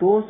2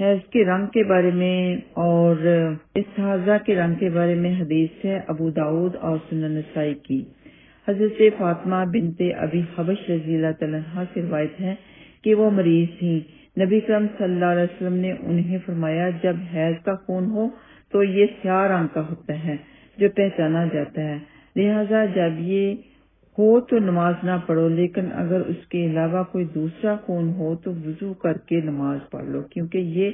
حیض کے رنگ کے بارے میں اور استحاضہ کے رنگ کے بارے میں حدیث ہے ابو داؤد اور سنن نسائی کی۔ حضرت فاطمہ بنت ابی حبش رضی اللہ تعالیٰ عنہا سے روایت ہے کہ وہ مریض تھیں۔ نبی کرم صلی اللہ علیہ وسلم نے انہیں فرمایا، جب حیض کا خون ہو تو یہ سیاہ رنگ کا ہوتا ہے جو پہچانا جاتا ہے، لہذا جب یہ ہو تو نماز نہ پڑھو، لیکن اگر اس کے علاوہ کوئی دوسرا خون ہو تو وضو کر کے نماز پڑھ لو، کیونکہ یہ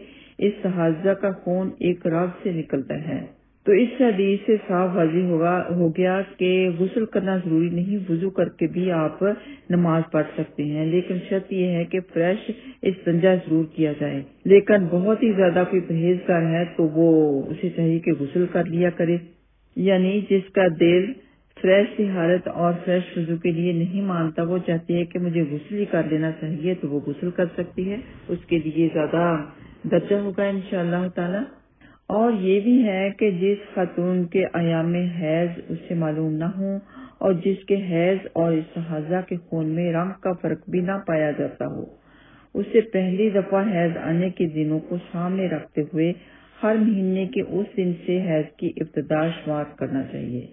استحاضہ کا خون ایک رگ سے نکلتا ہے۔ تو اس حدیث سے صاف واضح ہو گیا کہ غسل کرنا ضروری نہیں، وضو کر کے بھی آپ نماز پڑھ سکتے ہیں، لیکن شرط یہ ہے کہ فریش استنجا ضرور کیا جائے۔ لیکن بہت ہی زیادہ کوئی پرہیزگار ہے تو وہ اسے چاہیے کہ غسل کر لیا کرے، یعنی جس کا دل فریش طہارت اور فریش وضو کے لیے نہیں مانتا، وہ چاہتی ہے کہ مجھے غسل ہی کر لینا چاہیے، تو وہ غسل کر سکتی ہے، اس کے لیے زیادہ درجہ ہوگا انشاءاللہ تعالی۔ اور یہ بھی ہے کہ جس خاتون کے ایام حیض اس سے معلوم نہ ہو اور جس کے حیض اور استحاضہ کے خون میں رنگ کا فرق بھی نہ پایا جاتا ہو، اسے پہلی دفعہ حیض آنے کے دنوں کو سامنے رکھتے ہوئے ہر مہینے کے اس دن سے حیض کی ابتدا شمار کرنا چاہیے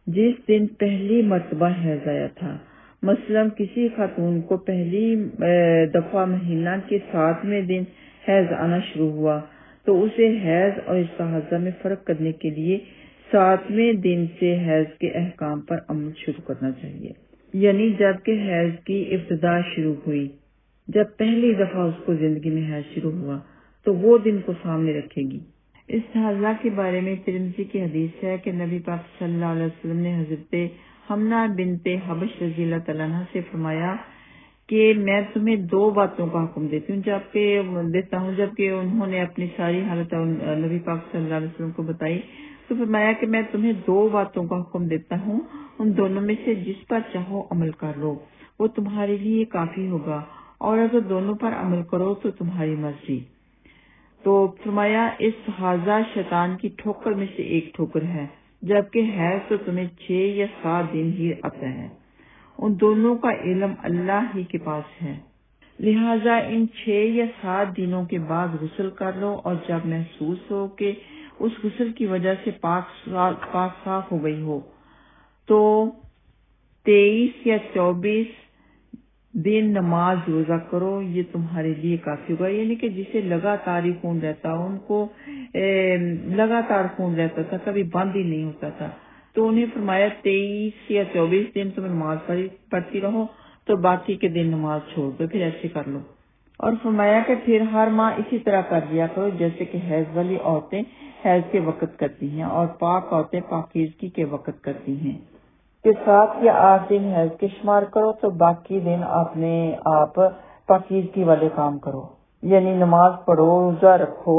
جس دن پہلی مرتبہ حیض آیا تھا۔ مثلا کسی خاتون کو پہلی دفعہ مہینہ کے 7ویں دن حیض آنا شروع ہوا تو اسے حیض اور استحاضہ میں فرق کرنے کے لیے 7ویں دن سے حیض کے احکام پر عمل شروع کرنا چاہیے، یعنی جب کہ حیض کی ابتدا شروع ہوئی، جب پہلی دفعہ اس کو زندگی میں حیض شروع ہوا تو وہ دن کو سامنے رکھے گی۔ استحاضہ کے بارے میں ترمذی کی حدیث ہے کہ نبی پاک صلی اللہ علیہ وسلم نے حضرت حمنہ بنت حبش رضی اللہ تعالیٰ عنہ سے فرمایا کہ میں تمہیں 2 باتوں کا حکم دیتی ہوں جبکہ انہوں نے اپنی ساری حالت نبی پاک صلی اللہ علیہ وسلم کو بتائی تو فرمایا کہ میں تمہیں 2 باتوں کا حکم دیتا ہوں، ان دونوں میں سے جس پر چاہو عمل کر لو، وہ تمہارے لیے کافی ہوگا، اور اگر دونوں پر عمل کرو تو تمہاری مرضی۔ تو فرمایا استحاضہ شیطان کی ٹھوکر میں سے ایک ٹھوکر ہے، جبکہ حیض تو تمہیں 6 یا 7 دن ہی آتا ہے، ان دونوں کا علم اللہ ہی کے پاس ہے، لہٰذا ان 6 یا 7 دنوں کے بعد غسل کر لو، اور جب محسوس ہو کہ اس غسل کی وجہ سے پاک صاف ہو گئی ہو تو 23 یا 24 دن نماز روزہ کرو، یہ تمہارے لیے کافی ہوگا۔ یعنی کہ جسے لگاتار ہی خون رہتا، ان کو لگاتار خون رہتا تھا، کبھی بند ہی نہیں ہوتا تھا، تو انہیں فرمایا 23 یا 24 دن تم نماز پڑھتی رہو، تو باقی کے دن نماز چھوڑ دو، پھر ایسے کر لو۔ اور فرمایا کہ پھر ہر ماہ اسی طرح کر لیا کرو جیسے کہ حیض والی عورتیں حیض کے وقت کرتی ہیں اور پاک عورتیں پاکیزگی کے وقت کرتی ہیں، کہ 7 یا 8 دن حیض کے شمار کرو تو باقی دن اپنے آپ پاکیزگی والے کام کرو، یعنی نماز پڑھو، روزہ رکھو،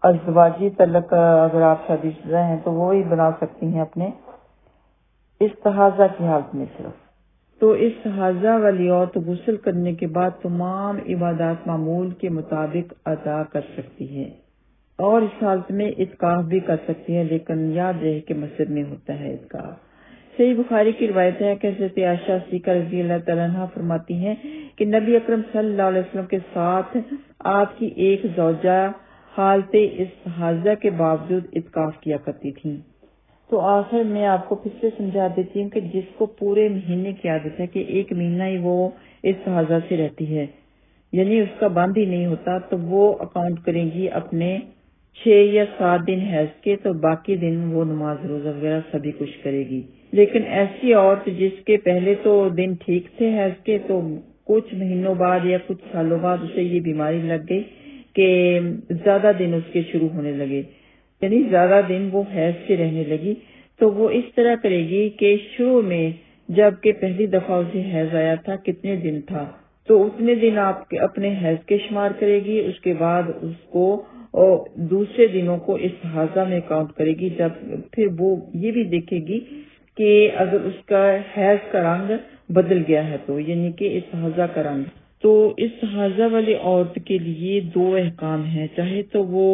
ازدواجی تعلق اگر آپ شادی شدہ ہیں تو وہی بنا سکتی ہیں اپنے استحاضہ کی حالت میں صرف۔ تو استحاضہ والی عورت غسل کرنے کے بعد تمام عبادات معمول کے مطابق ادا کر سکتی ہے، اور اس حالت میں اعتکاف بھی کر سکتی ہے، لیکن یاد رہے کہ مسجد میں ہوتا ہے اعتکاف۔ صحیح بخاری کی روایت ہے کہ حضرت عائشہ صدیقہ رضی اللہ تعالیٰ عنہ فرماتی ہیں کہ نبی اکرم صلی اللہ علیہ وسلم کے ساتھ آپ کی ایک زوجہ حالت استحاضہ کے باوجود اعتکاف کیا کرتی تھی۔ تو آخر میں آپ کو پھر سے سمجھا دیتی ہوں کہ جس کو پورے مہینے کی عادت ہے کہ 1 مہینہ ہی وہ استحاضہ سے رہتی ہے، یعنی اس کا بند ہی نہیں ہوتا، تو وہ اکاؤنٹ کریں گی اپنے 6 یا 7 دن حیض کے، تو باقی دن وہ نماز روزہ وغیرہ سبھی کچھ کرے گی۔ لیکن ایسی عورت جس کے پہلے تو دن ٹھیک تھے حیض کے، تو کچھ مہینوں بعد یا کچھ سالوں بعد اسے یہ بیماری لگ گئی کہ زیادہ دن اس کے شروع ہونے لگے، یعنی زیادہ دن وہ حیض سے رہنے لگی، تو وہ اس طرح کرے گی کہ شروع میں جب کہ پہلی دفعہ اسے حیض آیا تھا کتنے دن تھا تو اتنے دن آپ اپنے حیض کے شمار کرے گی، اس کے بعد اس کو دوسرے دنوں کو استحاضہ میں کاؤنٹ کرے گی، جب پھر وہ یہ بھی دیکھے گی کہ اگر اس کا حیض کا رنگ بدل گیا ہے تو، یعنی کہ استحاضہ کا رنگ، تو استحاضہ والی عورت کے لیے 2 احکام ہیں، چاہے تو وہ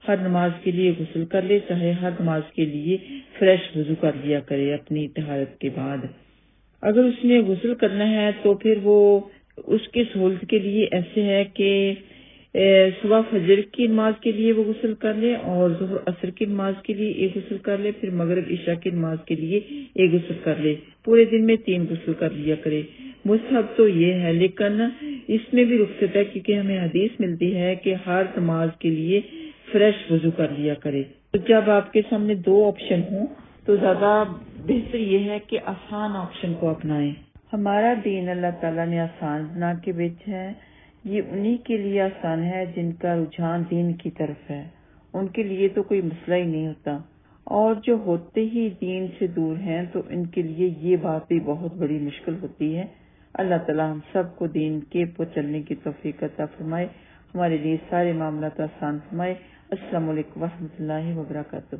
ہر نماز کے لیے غسل کر لے، چاہے ہر نماز کے لیے فریش وضو کر لیا کرے اپنی طہارت کے بعد۔ اگر اس نے غسل کرنا ہے تو پھر وہ اس کی سہولت کے لیے ایسے ہے کہ صبح فجر کی نماز کے لیے وہ غسل کر لے اور ظہر عصر کی نماز کے لیے ایک غسل کر لے، پھر مغرب عشاء کی نماز کے لیے ایک غسل کر لے، پورے دن میں 3 غسل کر لیا کرے۔ مستحب تو یہ ہے، لیکن اس میں بھی رخصت ہے کیونکہ ہمیں حدیث ملتی ہے کہ ہر نماز کے لیے فریش وضو کر لیا کرے۔ تو جب آپ کے سامنے 2 آپشن ہوں تو زیادہ بہتر یہ ہے کہ آسان آپشن کو اپنائیں۔ ہمارا دین اللہ تعالیٰ نے آسان بنا کے بھیجا ہے، یہ انہی کے لیے آسان ہے جن کا رجحان دین کی طرف ہے، ان کے لیے تو کوئی مسئلہ ہی نہیں ہوتا، اور جو ہوتے ہی دین سے دور ہیں تو ان کے لیے یہ بات بھی بہت بڑی مشکل ہوتی ہے۔ اللہ تعالیٰ ہم سب کو دین کے پر چلنے کی توفیق عطا فرمائے، ہمارے لیے سارے معاملات آسان فرمائے۔ السلام علیکم ورحمۃ اللہ وبرکاتہ۔